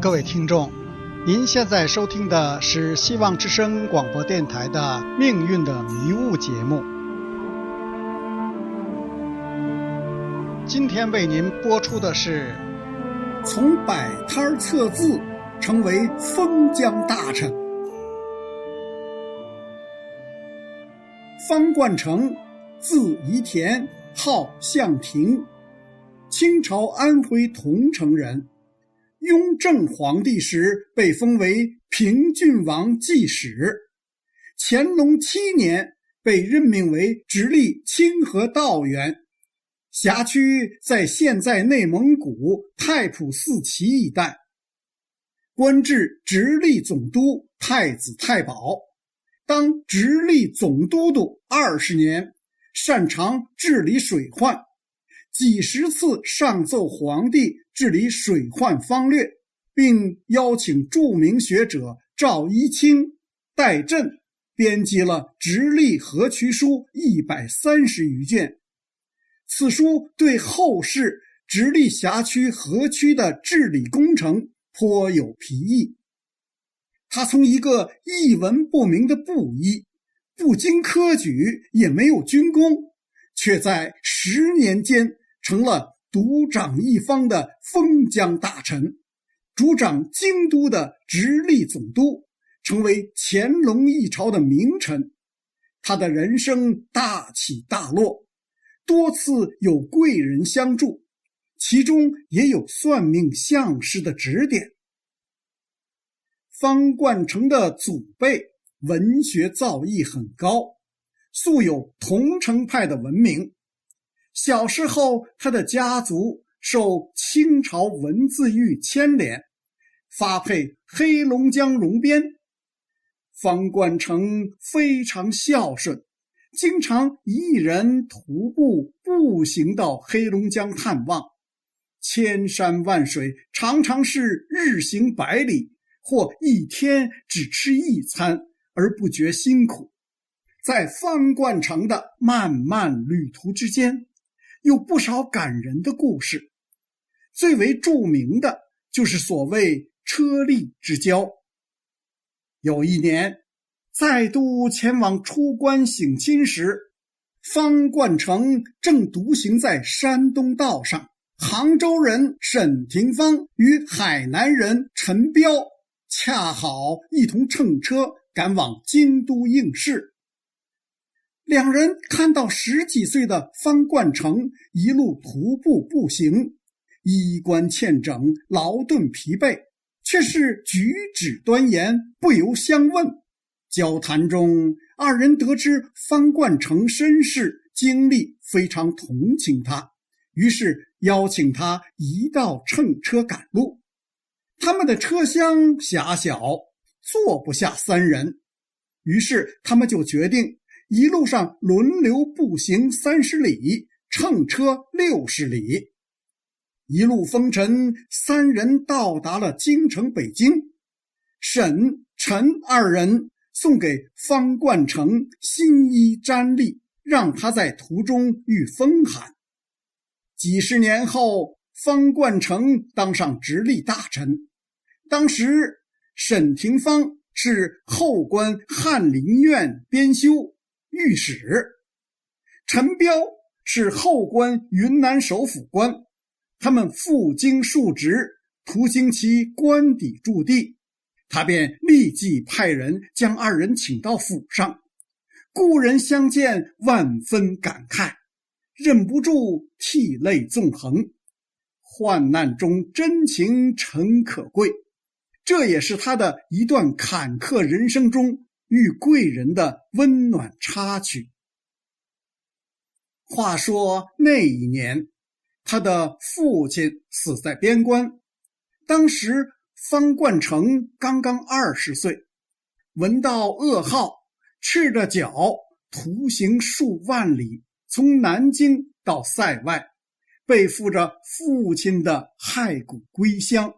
各位听众，您现在收听的是希望之声广播电台的《命运的迷雾》节目。今天为您播出的是从摆摊测字成为封疆大臣。方冠成，字宜田，号向庭，清朝安徽桐城人。雍正皇帝时被封为平郡王记史，乾隆7年被任命为直隶清河道员，辖区在现在内蒙古太仆寺旗一带，官至直隶总督太子太保，当直隶总督督20年，擅长治理水患，几十次上奏皇帝治理水患方略，并邀请著名学者赵一清、戴震编辑了《直隶河渠书》130余卷。此书对后世直隶辖区河渠的治理工程颇有裨益。他从一个一文不名的布衣，不经科举，也没有军功，却在10年间成了独掌一方的封疆大臣，主掌京都的直隶总督，成为乾隆一朝的名臣。他的人生大起大落，多次有贵人相助，其中也有算命相师的指点。方冠成的祖辈文学造诣很高，素有桐城派的闻名。小时候，他的家族受清朝文字狱牵连，发配黑龙江戎边。方冠成非常孝顺，经常一人徒步步行到黑龙江探望，千山万水，常常是日行100里，或一天只吃1餐，而不觉辛苦。在方冠成的漫漫旅途之间，有不少感人的故事，最为著名的就是所谓车力之交。有一年，再度前往出关省亲时，方冠成正独行在山东道上，杭州人沈廷芳与海南人陈彪恰好一同乘车赶往京都应试。两人看到10几岁的方冠成一路徒步步行，衣冠欠整，劳顿疲惫，却是举止端严，不由相问。交谈中，二人得知方冠成身世经历，非常同情他，于是邀请他一道乘车赶路。他们的车厢狭小，坐不下3人，于是他们就决定一路上轮流步行30里，乘车60里。一路风尘，3人到达了京城北京。沈、陈2人送给方冠成新衣毡笠，让他在途中遇风寒。几十年后，方冠成当上直隶大臣。当时沈廷芳是后官翰林院编修御史，陈彪是后官云南首辅官，他们赴京述职，途经其官邸驻地，他便立即派人将2人请到府上。故人相见，万分感慨，忍不住涕泪纵横。患难中真情诚可贵，这也是他的一段坎坷人生中遇贵人的温暖插曲。话说那一年，他的父亲死在边关，当时方冠成刚刚20岁，闻到噩耗，赤着脚途行数万里，从南京到塞外，背负着父亲的骸骨归乡。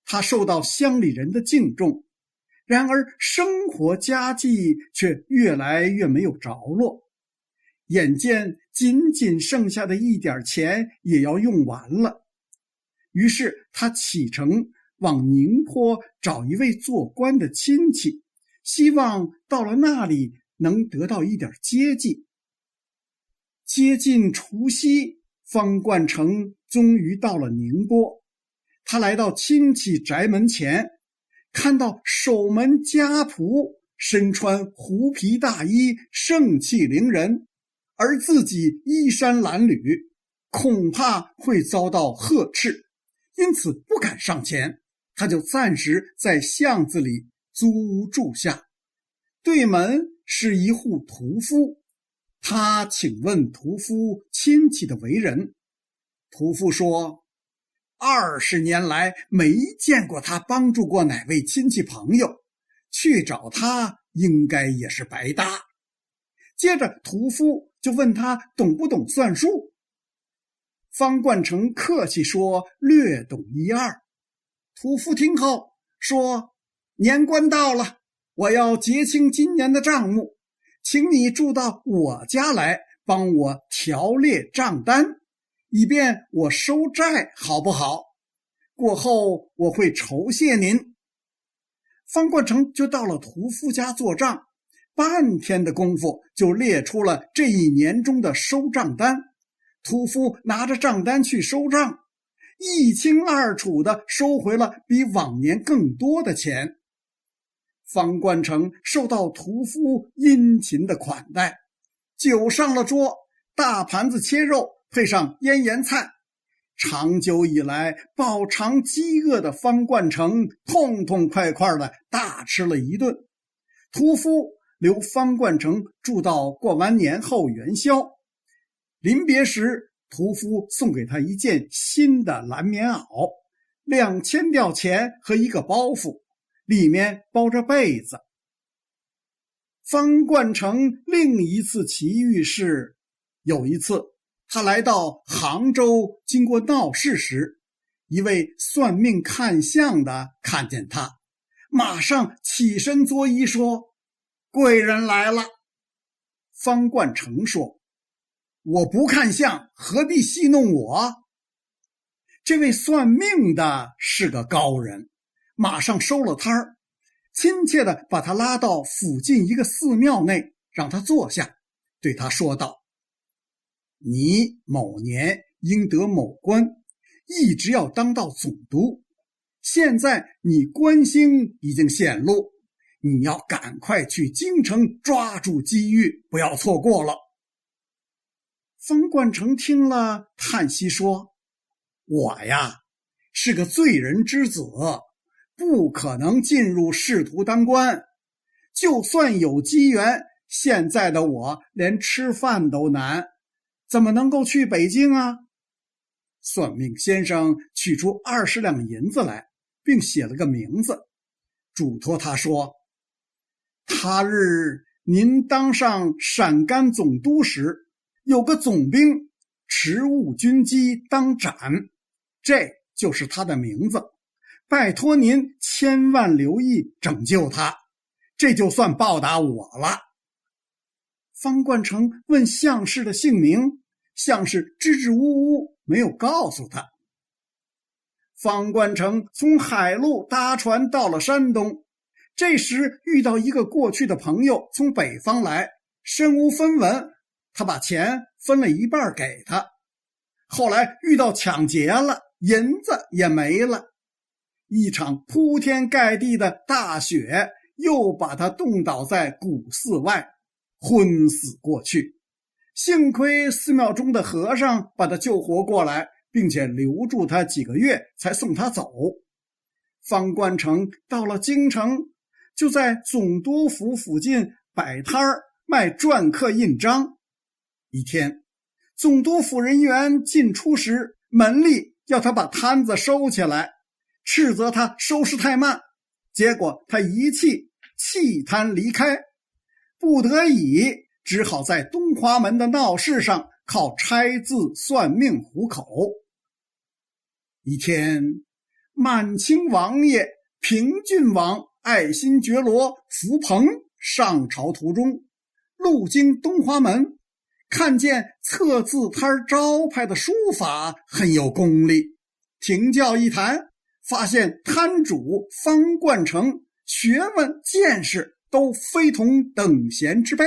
他受到乡里人的敬重，然而生活家计却越来越没有着落，眼见仅仅剩下的一点钱也要用完了，于是他启程往宁波找一位做官的亲戚，希望到了那里能得到一点接济。接近除夕，方冠成终于到了宁波。他来到亲戚宅门前，看到守门家仆身穿狐皮大衣，盛气凌人，而自己衣衫褴褛，恐怕会遭到呵斥，因此不敢上前。他就暂时在巷子里租屋住下。对门是一户屠夫，他请问屠夫亲戚的为人。屠夫说，20年来没见过他帮助过哪位亲戚朋友，去找他应该也是白搭。接着屠夫就问他懂不懂算术。方冠成客气说略懂一二。屠夫听后说，年关到了，我要结清今年的账目，请你住到我家来，帮我条列账单，以便我收债，好不好？过后我会酬谢您。方冠成就到了屠夫家做账，半天的功夫就列出了这一年中的收账单。屠夫拿着账单去收账，一清二楚地收回了比往年更多的钱。方冠成受到屠夫殷勤的款待，酒上了桌，大盘子切肉配上腌盐菜。长久以来饱尝饥饿的方冠成痛痛快快地大吃了一顿。屠夫留方冠成住到过完年后元宵。临别时，屠夫送给他一件新的蓝棉袄，2000吊钱和一个包袱，里面包着被子。方冠成另一次奇遇是，有一次他来到杭州，经过闹市时，一位算命看相的看见他，马上起身作揖说，贵人来了。方冠成说，我不看相，何必戏弄我？这位算命的是个高人，马上收了摊儿，亲切地把他拉到附近一个寺庙内，让他坐下，对他说道，你某年应得某官，一直要当到总督，现在你官星已经显露，你要赶快去京城抓住机遇，不要错过了。方冠成听了叹息说，我呀是个罪人之子，不可能进入仕途当官，就算有机缘，现在的我连吃饭都难，怎么能够去北京啊？算命先生取出20两银子来，并写了个名字，嘱托他说，他日您当上陕甘总督时，有个总兵持物军机当斩，这就是他的名字，拜托您千万留意拯救他，这就算报答我了。方冠成问相士的姓名，相士支支吾吾没有告诉他。方冠成从海路搭船到了山东，这时遇到一个过去的朋友从北方来，身无分文，他把钱分了一半给他。后来遇到抢劫了，银子也没了。一场铺天盖地的大雪又把他冻倒在古寺外，昏死过去。幸亏寺庙中的和尚把他救活过来，并且留住他几个月才送他走。方冠成到了京城，就在总督府附近摆摊卖篆刻印章。一天，总督府人员进出时，门吏要他把摊子收起来，斥责他收拾太慢，结果他一气弃摊离开，不得已只好在东华门的闹市上靠拆字算命糊口。一天，满清王爷平郡王爱新觉罗福鹏上朝途中，路经东华门，看见测字摊招牌的书法很有功力，停轿一谈，发现摊主方冠成学问见识都非同等闲之辈，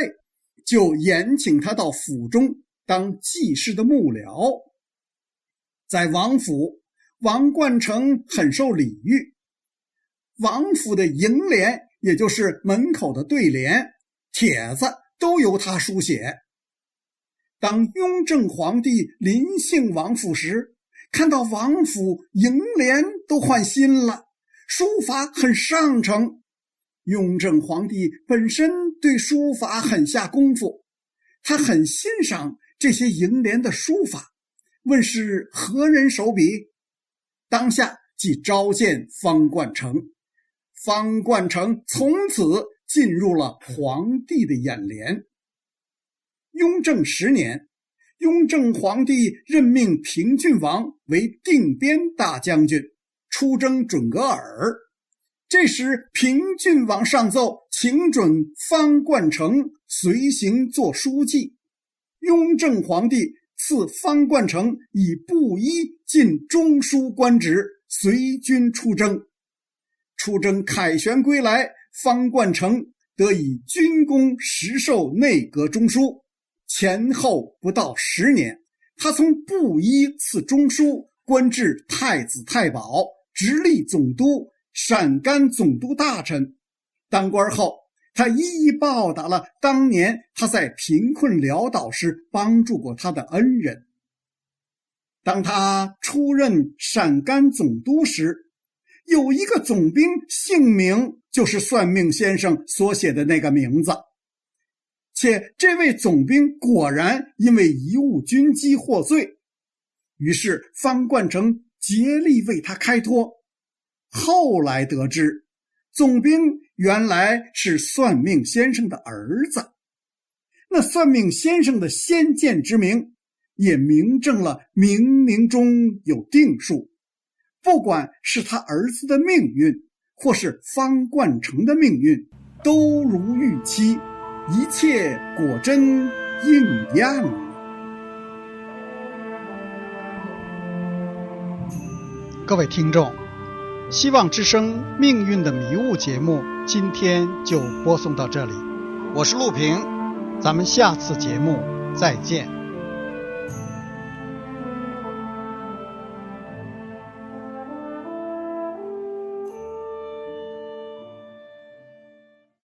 就延请他到府中当记事的幕僚。在王府，王冠成很受礼遇，王府的楹联，也就是门口的对联、帖子都由他书写。当雍正皇帝临幸王府时，看到王府楹联都换新了，书法很上乘。雍正皇帝本身对书法很下功夫，他很欣赏这些楹联的书法，问是何人手笔，当下即召见方冠成。方冠成从此进入了皇帝的眼帘。雍正10年，雍正皇帝任命平郡王为定边大将军，出征准噶尔。这时平郡王上奏，请准方冠成随行做书记。雍正皇帝赐方冠成以布衣进中书官职，随军出征。出征凯旋归来，方冠成得以军功实授内阁中书。前后不到10年，他从布衣赐中书官至太子太保、直隶总督、陕甘总督大臣。当官后，他一一报答了当年他在贫困潦倒时帮助过他的恩人。当他出任陕甘总督时，有一个总兵姓名就是算命先生所写的那个名字，且这位总兵果然因为贻误军机获罪，于是方冠成竭力为他开脱。后来得知，总兵原来是算命先生的儿子。那算命先生的先见之明，也明证了冥冥中有定数，不管是他儿子的命运，或是方冠成的命运，都如预期，一切果真应验了。各位听众，希望之声命运的迷雾节目今天就播送到这里，我是陆平，咱们下次节目再见。